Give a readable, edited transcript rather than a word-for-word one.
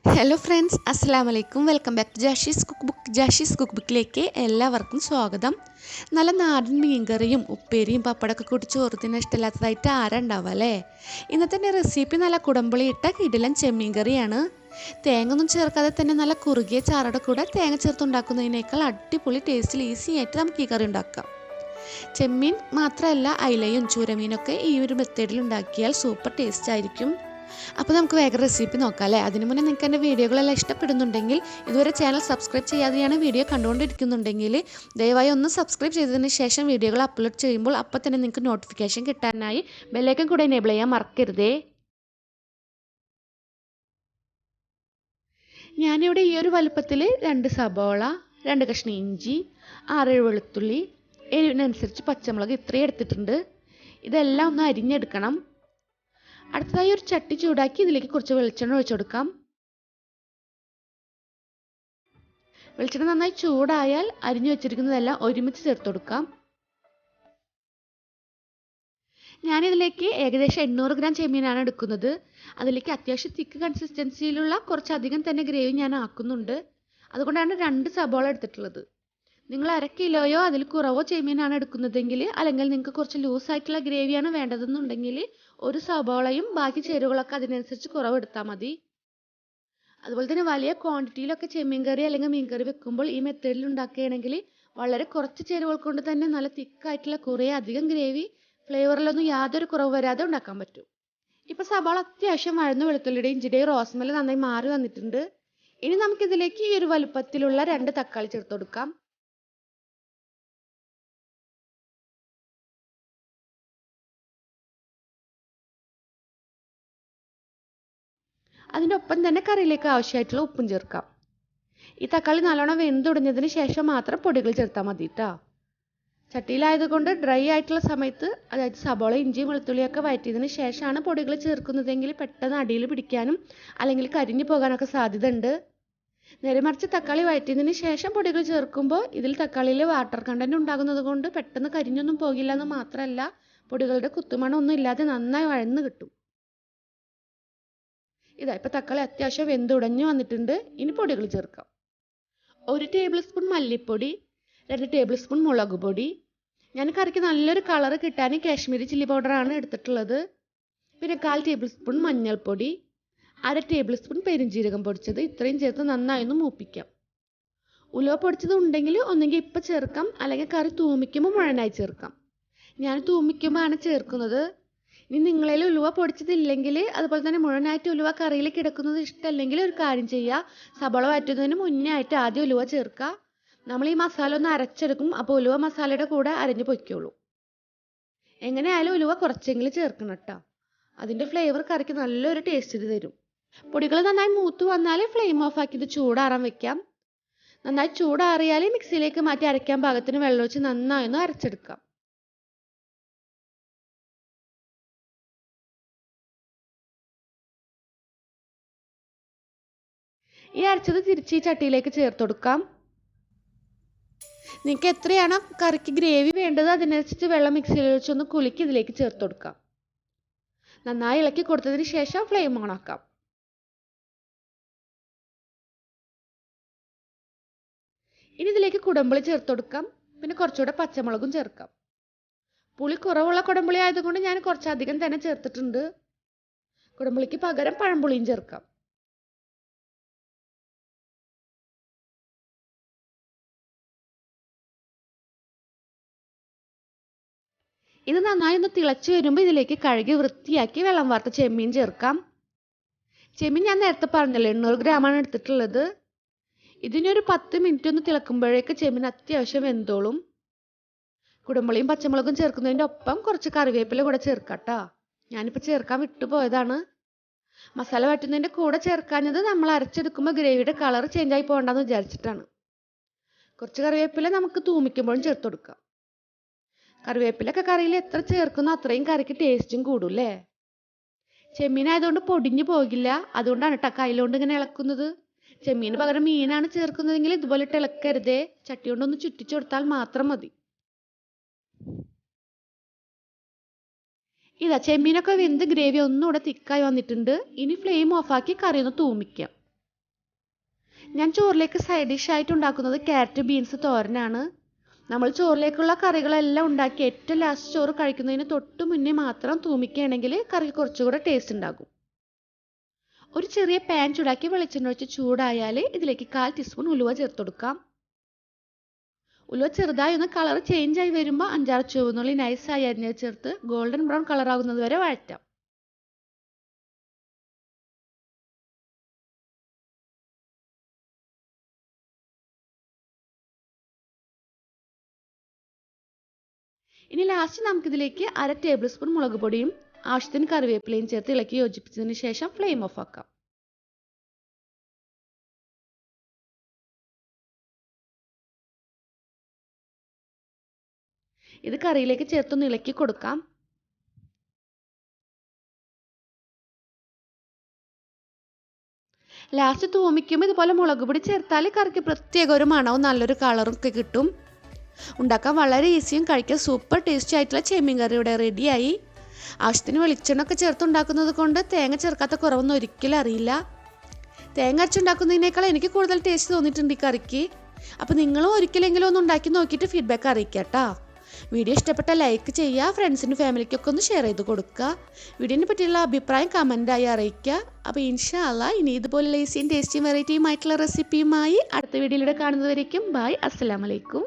Hello friends, അസ്സലാമു അലൈക്കും. Welcome back to Jashi's cook ബുക്കിലേക്ക് എല്ലാവർക്കും സ്വാഗതം. നല്ല നാടൻ മീൻകറിയും ഉപ്പേരിയും പപ്പടമൊക്കെ കൂട്ടി ചോറ് തിന്നാൻ ഇഷ്ടമില്ലാത്തതായിട്ട് ആരാ ഉണ്ടാവുക അല്ലേ? ഇന്നത്തെ റെസിപ്പി നല്ല കുടംപുളി ഇട്ട കിടിലൻ ചെമ്മീൻ കറിയാണ്. തേങ്ങ ഒന്നും ചേർക്കാതെ തന്നെ നല്ല കുറുകിയ ചാറയുടെ കൂടെ തേങ്ങ ചേർത്തുണ്ടാക്കുന്നതിനേക്കാൾ അടിപൊളി ടേസ്റ്റിൽ ഈസി ആയിട്ട് നമുക്ക് ഈ കറി ഉണ്ടാക്കാം. ചെമ്മീൻ മാത്രമല്ല, അയിലയും ചൂരമീനൊക്കെ ഈ ഒരു മെത്തേഡിൽ ഉണ്ടാക്കിയാൽ സൂപ്പർ ടേസ്റ്റ് ആയിരിക്കും. അപ്പോൾ നമുക്ക് വേഗം റെസിപ്പി നോക്കാം അല്ലേ? അതിനു മുന്നേ നിങ്ങൾക്ക് എൻ്റെ വീഡിയോകളെല്ലാം ഇഷ്ടപ്പെടുന്നുണ്ടെങ്കിൽ, ഇതുവരെ ചാനൽ സബ്സ്ക്രൈബ് ചെയ്യാതെയാണ് വീഡിയോ കണ്ടുകൊണ്ടിരിക്കുന്നുണ്ടെങ്കിൽ ദയവായി ഒന്ന് സബ്സ്ക്രൈബ് ചെയ്തതിന് ശേഷം വീഡിയോകൾ അപ്ലോഡ് ചെയ്യുമ്പോൾ അപ്പോൾ തന്നെ നിങ്ങൾക്ക് നോട്ടിഫിക്കേഷൻ കിട്ടാനായി ബെല്ലൈക്കൺ കൂടെ എനേബിൾ ചെയ്യാൻ മറക്കരുതേ. ഞാനിവിടെ ഈ ഒരു വലുപ്പത്തിൽ 2 സബോള, 2 കഷ്ണം ഇഞ്ചി, 6 വെളുത്തുള്ളി, എരിവിനനുസരിച്ച് പച്ചമുളക് ഇത്രയും എടുത്തിട്ടുണ്ട്. ഇതെല്ലാം ഒന്ന് അരിഞ്ഞെടുക്കണം. അടുത്തതായി ഒരു ചട്ടി ചൂടാക്കി ഇതിലേക്ക് കുറച്ച് വെളിച്ചെണ്ണ ഒഴിച്ചു കൊടുക്കാം. വെളിച്ചെണ്ണ നന്നായി ചൂടായാൽ അരിഞ്ഞു വെച്ചിരിക്കുന്നതെല്ലാം ഒരുമിച്ച് ചേർത്ത് കൊടുക്കാം. ഞാനിതിലേക്ക് ഏകദേശം 800 ഗ്രാം ചെമ്മീനാണ് എടുക്കുന്നത്. അതിലേക്ക് അത്യാവശ്യം തിക്ക് കൺസിസ്റ്റൻസിയിലുള്ള കുറച്ചധികം തന്നെ ഗ്രേവി ഞാൻ ആക്കുന്നുണ്ട്. അതുകൊണ്ടാണ് 2 സബോള എടുത്തിട്ടുള്ളത്. നിങ്ങൾ 1/2 കിലോയോ അതിൽ കുറവോ ചെമ്മീനാണ് എടുക്കുന്നതെങ്കിൽ, അല്ലെങ്കിൽ നിങ്ങൾക്ക് കുറച്ച് ലൂസായിട്ടുള്ള ഗ്രേവിയാണ് വേണ്ടതെന്നുണ്ടെങ്കിൽ 1 സബോളയും ബാക്കി ചേരുവകളൊക്കെ അതിനനുസരിച്ച് കുറവെടുത്താൽ മതി. അതുപോലെ തന്നെ വലിയ ക്വാണ്ടിറ്റിയിലൊക്കെ ചെമ്മീൻ കറി അല്ലെങ്കിൽ മീൻ കറി വെക്കുമ്പോൾ ഈ മെത്തേഡിൽ ഉണ്ടാക്കുകയാണെങ്കിൽ വളരെ കുറച്ച് ചേരുവകൾ കൊണ്ട് തന്നെ നല്ല തിക്കായിട്ടുള്ള കുറേ അധികം ഗ്രേവി ഫ്ലേവറിലൊന്നും യാതൊരു കുറവ് വരാതെ ഉണ്ടാക്കാൻ പറ്റും. ഇപ്പോൾ സബോള അത്യാവശ്യം വഴന്ന് വെളുത്തുള്ളിയുടെയും ഇഞ്ചിയുടെയും റോസ്മെല്ല് നന്നായി മാറി വന്നിട്ടുണ്ട്. ഇനി നമുക്കിതിലേക്ക് ഈ ഒരു വലുപ്പത്തിലുള്ള 2 തക്കാളി ചേർത്ത് കൊടുക്കാം. അതിൻ്റെ ഒപ്പം തന്നെ കറിയിലേക്ക് ആവശ്യമായിട്ടുള്ള ഉപ്പും ചേർക്കാം. ഈ തക്കാളി നല്ലോണം വെന്തുടഞ്ഞതിന് ശേഷം മാത്രം പൊടികൾ ചേർത്താൽ മതി കേട്ടോ. ചട്ടിയിലായതുകൊണ്ട് ഡ്രൈ ആയിട്ടുള്ള സമയത്ത്, അതായത് സബോള ഇഞ്ചിയും വെളുത്തുള്ളിയൊക്കെ വഴറ്റിയതിന് ശേഷമാണ് പൊടികൾ ചേർക്കുന്നതെങ്കിൽ പെട്ടെന്ന് അടിയിൽ പിടിക്കാനും അല്ലെങ്കിൽ കരിഞ്ഞു പോകാനൊക്കെ സാധ്യത ഉണ്ട്. നേരെ മറിച്ച് തക്കാളി വഴറ്റിയതിന് ശേഷം പൊടികൾ ചേർക്കുമ്പോൾ ഇതിൽ തക്കാളിയിൽ വാട്ടർ കണ്ടന്റ് ഉണ്ടാകുന്നത് കൊണ്ട് പെട്ടെന്ന് കരിഞ്ഞൊന്നും പോകില്ല എന്ന് മാത്രമല്ല, പൊടികളുടെ കുത്തുമണം ഒന്നും ഇല്ലാതെ നന്നായി വഴന്ന് കിട്ടും. ഇപ്പോൾ തക്കാളി അത്യാവശ്യം വെന്തുടഞ്ഞു വന്നിട്ടുണ്ട്. ഇനി പൊടികൾ ചേർക്കാം. 1 ടേബിൾ സ്പൂൺ മല്ലിപ്പൊടി, 2 ടേബിൾ സ്പൂൺ മുളക് പൊടി. ഞാൻ കറിക്ക് നല്ലൊരു കളർ കിട്ടാൻ കാശ്മീരി ചില്ലി പൗഡറാണ് എടുത്തിട്ടുള്ളത്. പിന്നെ 1/4 ടേബിൾ സ്പൂൺ മഞ്ഞൾപ്പൊടി, 1/2 ടേബിൾ സ്പൂൺ പെരുംജീരകം പൊടിച്ചത്. ഇത്രയും ചേർത്ത് നന്നായി ഒന്ന് മൂപ്പിക്കാം. ഉലുവ പൊടിച്ചത് ഉണ്ടെങ്കിൽ ഒന്നെങ്കിൽ ഇപ്പം ചേർക്കാം, അല്ലെങ്കിൽ കറി തൂമിക്കുമ്പോൾ മുഴുവനായി ചേർക്കാം. ഞാൻ തൂമിക്കുമ്പോൾ ആണ് ചേർക്കുന്നത്. ഇനി നിങ്ങളിൽ ഉലുവ പൊടിച്ചതില്ലെങ്കിൽ, അതുപോലെ തന്നെ മുഴുവനായിട്ട് ഉലുവ കറിയിൽ കിടക്കുന്നത് ഇഷ്ടമല്ലെങ്കിൽ ഒരു കാര്യം ചെയ്യുക, സബോള വഴറ്റുന്നതിന് മുന്നേ ആയിട്ട് ആദ്യം ഉലുവ ചേർക്കുക. നമ്മൾ ഈ മസാല ഒന്ന് അരച്ചെടുക്കും, അപ്പോൾ ഉലുവ മസാലയുടെ കൂടെ അരഞ്ഞു പൊയ്ക്കോളൂ. എങ്ങനെയായാലും ഉലുവ കുറച്ചെങ്കിലും ചേർക്കണം കേട്ടോ. അതിൻ്റെ ഫ്ലേവർ കറിക്ക് നല്ലൊരു ടേസ്റ്റ് തരും. പൊടികൾ നന്നായി മൂത്ത് വന്നാൽ ഫ്ലെയിം ഓഫ് ആക്കിയിട്ട് ചൂടാറാൻ വെക്കാം. നന്നായി ചൂടാറിയാൽ മിക്സിയിലേക്ക് മാറ്റി അരയ്ക്കാൻ പാകത്തിന് വെള്ളമൊഴിച്ച് നന്നായി ഒന്ന് അരച്ചെടുക്കാം. ഈ അരച്ചത് തിരിച്ച് ഈ ചട്ടിയിലേക്ക് ചേർത്ത് കൊടുക്കാം. നിങ്ങൾക്ക് എത്രയാണോ കറിക്ക് ഗ്രേവി വേണ്ടത് അതിനനുസരിച്ച് വെള്ളം മിക്സിയിൽ ഒഴിച്ചൊന്ന് കുലുക്കി ഇതിലേക്ക് ചേർത്ത് കൊടുക്കാം. നന്നായി ഇളക്കി കൊടുത്തതിന് ശേഷം ഫ്ലെയിം ഓൺ ആക്കാം. ഇനി ഇതിലേക്ക് കുടംപുളി ചേർത്ത് കൊടുക്കാം. പിന്നെ കുറച്ചുകൂടെ പച്ചമുളകും ചേർക്കാം. പുളി കുറവുള്ള കുടംപുളി ആയതുകൊണ്ട് ഞാൻ കുറച്ചധികം തന്നെ ചേർത്തിട്ടുണ്ട്. കുടംപുളിക്ക് പകരം പഴംപുളിയും ചേർക്കാം. ഇത് നന്നായി ഒന്ന് തിളച്ച് വരുമ്പോൾ ഇതിലേക്ക് കഴുകി വൃത്തിയാക്കി വെള്ളം വാർത്ത ചെമ്മീൻ ചേർക്കാം. ചെമ്മീൻ ഞാൻ നേരത്തെ പറഞ്ഞല്ലോ 800 ഗ്രാമാണ് എടുത്തിട്ടുള്ളത്. ഇതിനൊരു 10 മിനിറ്റ് ഒന്ന് തിളക്കുമ്പോഴേക്ക് ചെമ്മീൻ അത്യാവശ്യം വെന്തോളും. കുടംപുളിയും പച്ചമുളകും ചേർക്കുന്നതിൻ്റെ ഒപ്പം കുറച്ച് കറിവേപ്പില കൂടെ ചേർക്കാം കേട്ടോ. ഞാനിപ്പോൾ ചേർക്കാൻ വിട്ടുപോയതാണ്. മസാല വറ്റുന്നതിൻ്റെ കൂടെ ചേർക്കാഞ്ഞത് നമ്മൾ അരച്ചെടുക്കുമ്പോൾ ഗ്രേവിയുടെ കളർ ചേഞ്ച് ആയി പോകണ്ടെന്ന് വിചാരിച്ചിട്ടാണ്. കുറച്ച് കറിവേപ്പില നമുക്ക് തൂമിക്കുമ്പോഴും ചേർത്ത് കൊടുക്കാം. കറിവേപ്പിലൊക്കെ കറിയിൽ എത്ര ചേർക്കുന്നോ അത്രയും കറിക്ക് ടേസ്റ്റും കൂടൂല്ലേ. ചെമ്മീനായതുകൊണ്ട് പൊടിഞ്ഞു പോകില്ല. അതുകൊണ്ടാണ് കേട്ടോ കയ്യിലോണ്ട് ഇങ്ങനെ ഇളക്കുന്നത്. ചെമ്മീന് പകരം മീനാണ് ചേർക്കുന്നതെങ്കിൽ ഇതുപോലെ ഇട്ട് ഇളക്കരുതേ. ചട്ടി കൊണ്ടൊന്ന് ചുറ്റിച്ചു കൊടുത്താൽ മാത്രം മതി. ചെമ്മീനൊക്കെ വെന്ത് ഗ്രേവി ഒന്നുകൂടെ തിക്കായി വന്നിട്ടുണ്ട്. ഇനി ഫ്ലെയിം ഓഫാക്കി കറി ഒന്ന് തൂമിക്കാം. ഞാൻ ചോറിലേക്ക് സൈഡ് ഡിഷായിട്ട് ഉണ്ടാക്കുന്നത് ക്യാരറ്റ് ബീൻസ് തോരനാണ്. നമ്മൾ ചോറിലേക്കുള്ള കറികളെല്ലാം ഉണ്ടാക്കി ഏറ്റവും ലാസ്റ്റ് ചോറ് കഴിക്കുന്നതിന് തൊട്ട് മുന്നേ മാത്രം തൂമിക്കുകയാണെങ്കിൽ കറി കുറച്ചുകൂടെ ടേസ്റ്റ് ഉണ്ടാകും. ഒരു ചെറിയ പാൻ ചൂടാക്കി വെളിച്ചെണ്ണ ഒഴിച്ച് ചൂടായാൽ ഇതിലേക്ക് 1/4 ടീസ്പൂൺ ഉലുവ ചേർത്ത് കൊടുക്കാം. ഉലുവ ചെറുതായി ഒന്ന് കളർ ചേഞ്ച് ആയി വരുമ്പോൾ 5-6 ചുവന്നുള്ളി നൈസായി അരിഞ്ഞത് ചേർത്ത് ഗോൾഡൻ ബ്രൗൺ കളർ ആകുന്നത് വരെ വഴറ്റാം. ഇനി ലാസ്റ്റ് നമുക്കിതിലേക്ക് 1/2 ടേബിൾ സ്പൂൺ മുളക് പൊടിയും ആവശ്യത്തിന് കറിവേപ്പിലയും ചേർത്ത് ഇളക്കി യോജിപ്പിച്ചതിന് ശേഷം ഫ്ലെയിം ഓഫ് ആക്കാം. ഇത് കറിയിലേക്ക് ചേർത്തൊന്ന് ഇളക്കി കൊടുക്കാം. ലാസ്റ്റ് തൂമിക്കുമ്പോൾ ഇതുപോലെ മുളക് പൊടി ചേർത്താൽ കറിക്ക് പ്രത്യേക ഒരു മണവും നല്ലൊരു കളറും ഒക്കെ കിട്ടും. ഉണ്ടാക്കാൻ വളരെ ഈസിയും കഴിക്കാൻ സൂപ്പർ ടേസ്റ്റി ആയിട്ടുള്ള ചെമ്മീൻ കറി ഇവിടെ റെഡിയായി. ആവശ്യത്തിന് വെളിച്ചെണ്ണ ഒക്കെ ചേർത്ത് ഉണ്ടാക്കുന്നത് കൊണ്ട് തേങ്ങ ചേർക്കാത്ത കുറവൊന്നും ഒരിക്കലും അറിയില്ല. തേങ്ങ അരച്ചുണ്ടാക്കുന്നതിനേക്കാൾ എനിക്ക് കൂടുതൽ ടേസ്റ്റ് തോന്നിയിട്ടുണ്ട് ഈ കറിക്ക്. അപ്പോൾ നിങ്ങളും ഒരിക്കലെങ്കിലും ഒന്ന് ഉണ്ടാക്കി നോക്കിയിട്ട് ഫീഡ്ബാക്ക് അറിയിക്കുക കേട്ടോ. വീഡിയോ ഇഷ്ടപ്പെട്ട ലൈക്ക് ചെയ്യുക, ഫ്രണ്ട്സിനും ഫാമിലിക്കൊക്കെ ഒന്ന് ഷെയർ ചെയ്ത് കൊടുക്കുക. വീഡിയോനെ പറ്റിയുള്ള അഭിപ്രായം കമൻറ്റായി അറിയിക്കുക. അപ്പോൾ ഇൻഷാ അല്ലാഹ് ഇനി ഇതുപോലുള്ള ഈസിയും ടേസ്റ്റിയും വെറൈറ്റിയും ആയിട്ടുള്ള റെസിപ്പിയുമായി അടുത്ത വീഡിയോയിലൂടെ കാണുന്നതുവരേക്കും ബൈ, അസ്സലാമു അലൈക്കും.